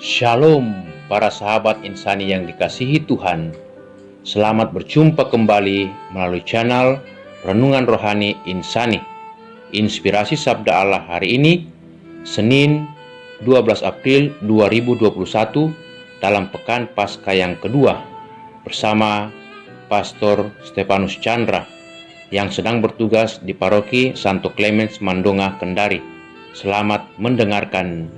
Shalom para sahabat insani yang dikasihi Tuhan. Selamat berjumpa kembali melalui channel Renungan Rohani Insani. Inspirasi Sabda Allah hari ini, Senin 12 April 2021 dalam Pekan Paskah yang kedua bersama Pastor Stefanus Chandra yang sedang bertugas di Paroki Santo Clemens Mandonga, Kendari. Selamat mendengarkan.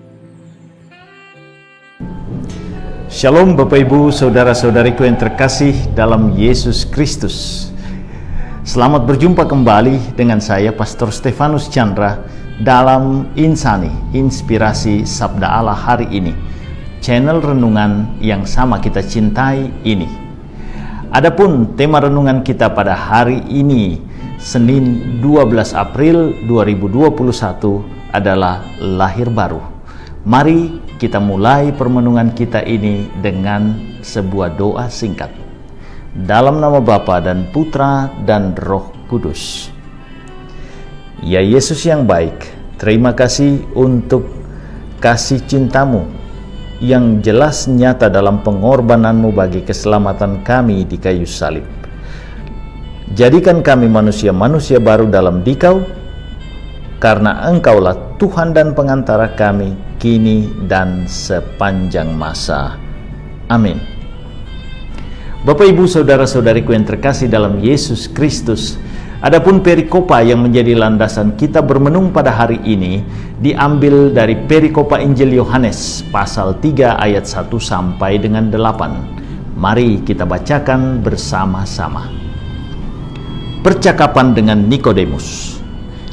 Shalom Bapak Ibu, Saudara-saudariku yang terkasih dalam Yesus Kristus. Selamat berjumpa kembali dengan saya Pastor Stefanus Chandra dalam Insani, Inspirasi Sabda Allah hari ini, channel renungan yang sama kita cintai ini. Adapun tema renungan kita pada hari ini, Senin 12 April 2021 adalah lahir baru. Mari kita mulai permenungan kita ini dengan sebuah doa singkat. Dalam nama Bapa dan Putra dan Roh Kudus. Ya Yesus yang baik, terima kasih untuk kasih cintamu yang jelas nyata dalam pengorbananmu bagi keselamatan kami di kayu salib. Jadikan kami manusia-manusia baru dalam Dikau, karena Engkaulah Tuhan dan pengantara kami kini dan sepanjang masa. Amin. Bapak Ibu Saudara-saudariku yang terkasih dalam Yesus Kristus, adapun perikopa yang menjadi landasan kita bermenung pada hari ini diambil dari perikopa Injil Yohanes pasal 3 ayat 1 sampai dengan 8. Mari kita bacakan bersama-sama. Percakapan dengan Nikodemus.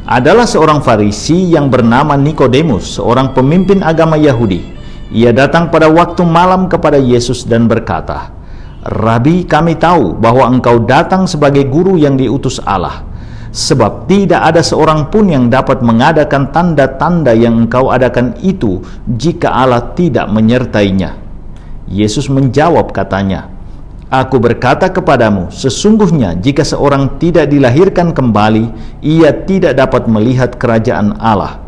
Adalah seorang Farisi yang bernama Nikodemus, seorang pemimpin agama Yahudi. Ia datang pada waktu malam kepada Yesus dan berkata, "Rabi, kami tahu bahwa engkau datang sebagai guru yang diutus Allah, sebab tidak ada seorang pun yang dapat mengadakan tanda-tanda yang engkau adakan itu jika Allah tidak menyertainya." Yesus menjawab katanya, "Aku berkata kepadamu, sesungguhnya jika seorang tidak dilahirkan kembali, ia tidak dapat melihat kerajaan Allah."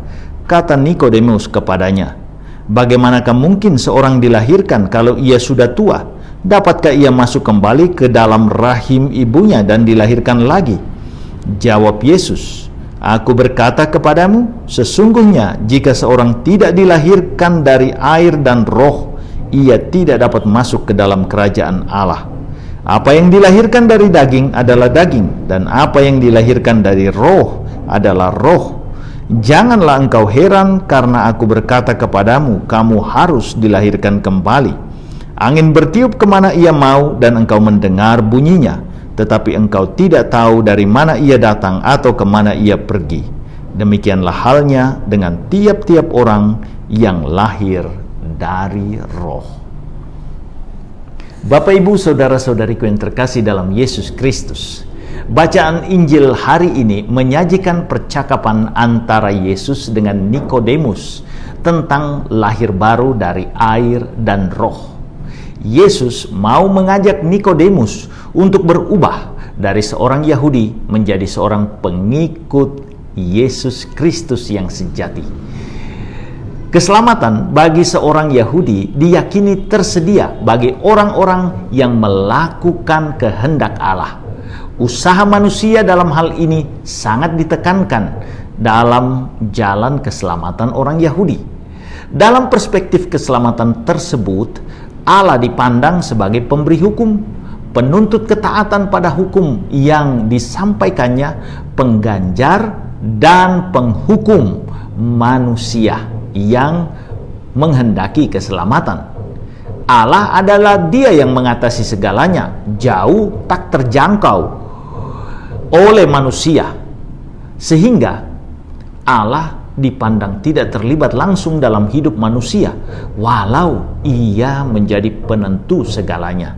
Kata Nikodemus kepadanya, "Bagaimanakah mungkin seorang dilahirkan kalau ia sudah tua? Dapatkah ia masuk kembali ke dalam rahim ibunya dan dilahirkan lagi?" Jawab Yesus, "Aku berkata kepadamu, sesungguhnya jika seorang tidak dilahirkan dari air dan roh, ia tidak dapat masuk ke dalam kerajaan Allah. Apa yang dilahirkan dari daging adalah daging, dan apa yang dilahirkan dari roh adalah roh. Janganlah engkau heran karena aku berkata kepadamu, kamu harus dilahirkan kembali. Angin bertiup kemana ia mau dan engkau mendengar bunyinya, tetapi engkau tidak tahu dari mana ia datang atau kemana ia pergi. Demikianlah halnya dengan tiap-tiap orang yang lahir dari roh." Bapak Ibu Saudara-saudariku yang terkasih dalam Yesus Kristus, bacaan Injil hari ini menyajikan percakapan antara Yesus dengan Nikodemus tentang lahir baru dari air dan roh. Yesus mau mengajak Nikodemus untuk berubah dari seorang Yahudi menjadi seorang pengikut Yesus Kristus yang sejati. Keselamatan bagi seorang Yahudi diyakini tersedia bagi orang-orang yang melakukan kehendak Allah. Usaha manusia dalam hal ini sangat ditekankan dalam jalan keselamatan orang Yahudi. Dalam perspektif keselamatan tersebut, Allah dipandang sebagai pemberi hukum, penuntut ketaatan pada hukum yang disampaikannya, pengganjar dan penghukum manusia yang menghendaki keselamatan. Allah adalah Dia yang mengatasi segalanya, jauh tak terjangkau oleh manusia, sehingga Allah dipandang tidak terlibat langsung dalam hidup manusia, walau Ia menjadi penentu segalanya.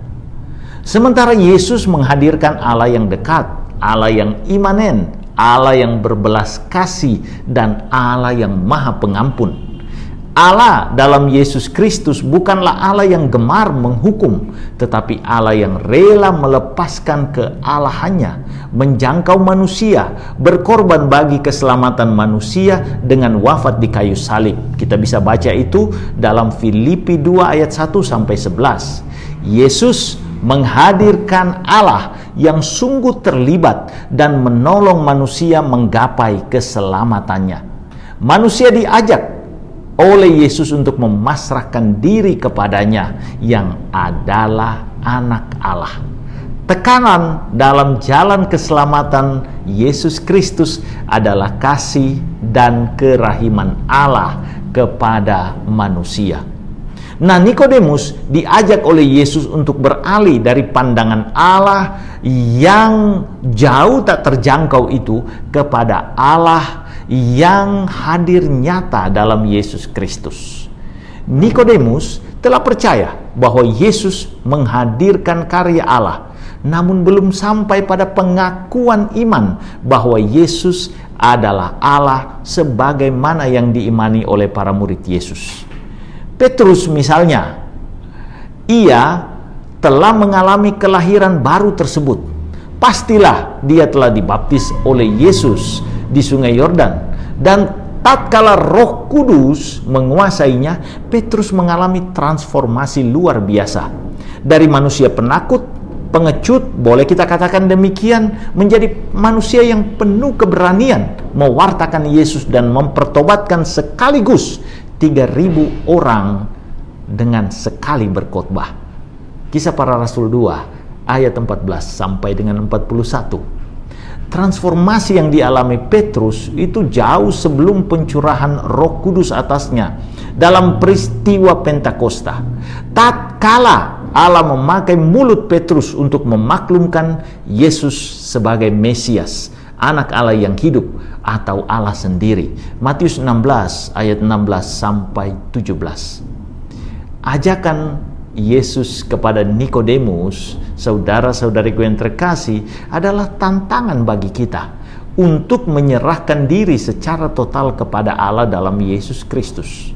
Sementara Yesus menghadirkan Allah yang dekat, Allah yang imanen, Allah yang berbelas kasih, dan Allah yang maha pengampun. Allah dalam Yesus Kristus bukanlah Allah yang gemar menghukum, tetapi Allah yang rela melepaskan kealahannya menjangkau manusia, berkorban bagi keselamatan manusia dengan wafat di kayu salib. Kita bisa baca itu dalam Filipi 2 ayat 1 sampai 11. Yesus menghadirkan Allah yang sungguh terlibat dan menolong manusia menggapai keselamatannya. Manusia diajak oleh Yesus untuk memasrahkan diri kepadanya yang adalah anak Allah. Tekanan dalam jalan keselamatan Yesus Kristus adalah kasih dan kerahiman Allah kepada manusia. Nah, Nikodemus diajak oleh Yesus untuk beralih dari pandangan Allah yang jauh tak terjangkau itu kepada Allah yang hadir nyata dalam Yesus Kristus. Nikodemus telah percaya bahwa Yesus menghadirkan karya Allah, namun belum sampai pada pengakuan iman bahwa Yesus adalah Allah sebagaimana yang diimani oleh para murid Yesus. Petrus misalnya, ia telah mengalami kelahiran baru tersebut. Pastilah dia telah dibaptis oleh Yesus di Sungai Yordan, dan tatkala Roh Kudus menguasainya, Petrus mengalami transformasi luar biasa. Dari manusia penakut, pengecut, boleh kita katakan demikian, menjadi manusia yang penuh keberanian mewartakan Yesus dan mempertobatkan sekaligus 3.000 orang dengan sekali berkhotbah. Kisah Para Rasul 2 ayat 14 sampai dengan 41. Transformasi yang dialami Petrus itu jauh sebelum pencurahan Roh Kudus atasnya dalam peristiwa Pentakosta. Tatkala Allah memakai mulut Petrus untuk memaklumkan Yesus sebagai Mesias, anak Allah yang hidup atau Allah sendiri. Matius 16 ayat 16 sampai 17. Ajakan Yesus kepada Nikodemus, saudara-saudariku yang terkasih, adalah tantangan bagi kita untuk menyerahkan diri secara total kepada Allah dalam Yesus Kristus.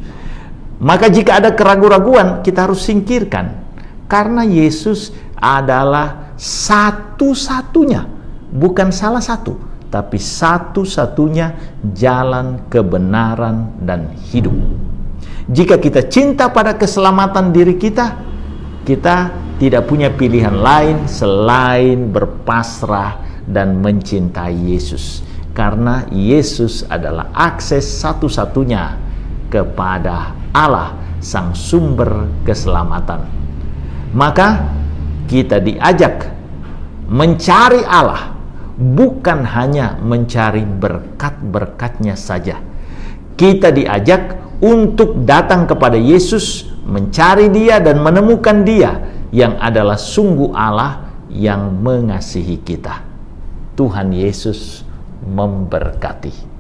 Maka jika ada keraguan-raguan, kita harus singkirkan, karena Yesus adalah satu-satunya, bukan salah satu, tapi satu-satunya jalan kebenaran dan hidup. Jika kita cinta pada keselamatan diri kita, kita tidak punya pilihan lain selain berpasrah dan mencintai Yesus. Karena Yesus adalah akses satu-satunya kepada Allah, sang sumber keselamatan. Maka kita diajak mencari Allah, bukan hanya mencari berkat-berkatnya saja. Kita diajak untuk datang kepada Yesus, mencari Dia dan menemukan Dia yang adalah sungguh Allah yang mengasihi kita. Tuhan Yesus memberkati.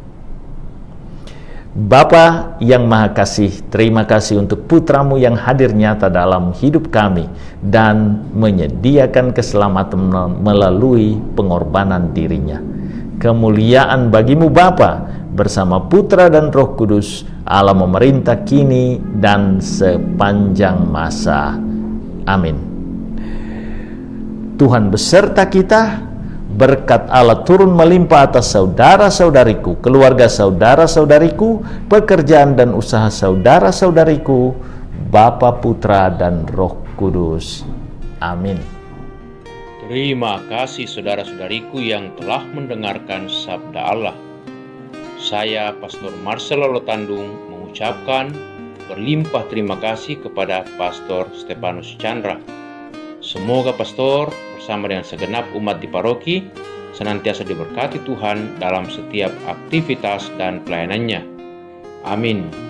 Bapa yang Maha Kasih, terima kasih untuk putra-Mu yang hadir nyata dalam hidup kami dan menyediakan keselamatan melalui pengorbanan dirinya. Kemuliaan bagi-Mu Bapa, bersama Putra dan Roh Kudus, Allah memerintah kini dan sepanjang masa. Amin. Tuhan beserta kita, berkat Allah turun melimpah atas saudara-saudariku, keluarga saudara-saudariku, pekerjaan dan usaha saudara-saudariku, Bapa, Putra, dan Roh Kudus. Amin. Terima kasih saudara-saudariku yang telah mendengarkan sabda Allah. Saya, Pastor Marcelo Lotandung, mengucapkan berlimpah terima kasih kepada Pastor Stefanus Chandra. Semoga Pastor bersama dengan segenap umat di paroki senantiasa diberkati Tuhan dalam setiap aktivitas dan pelayanannya. Amin.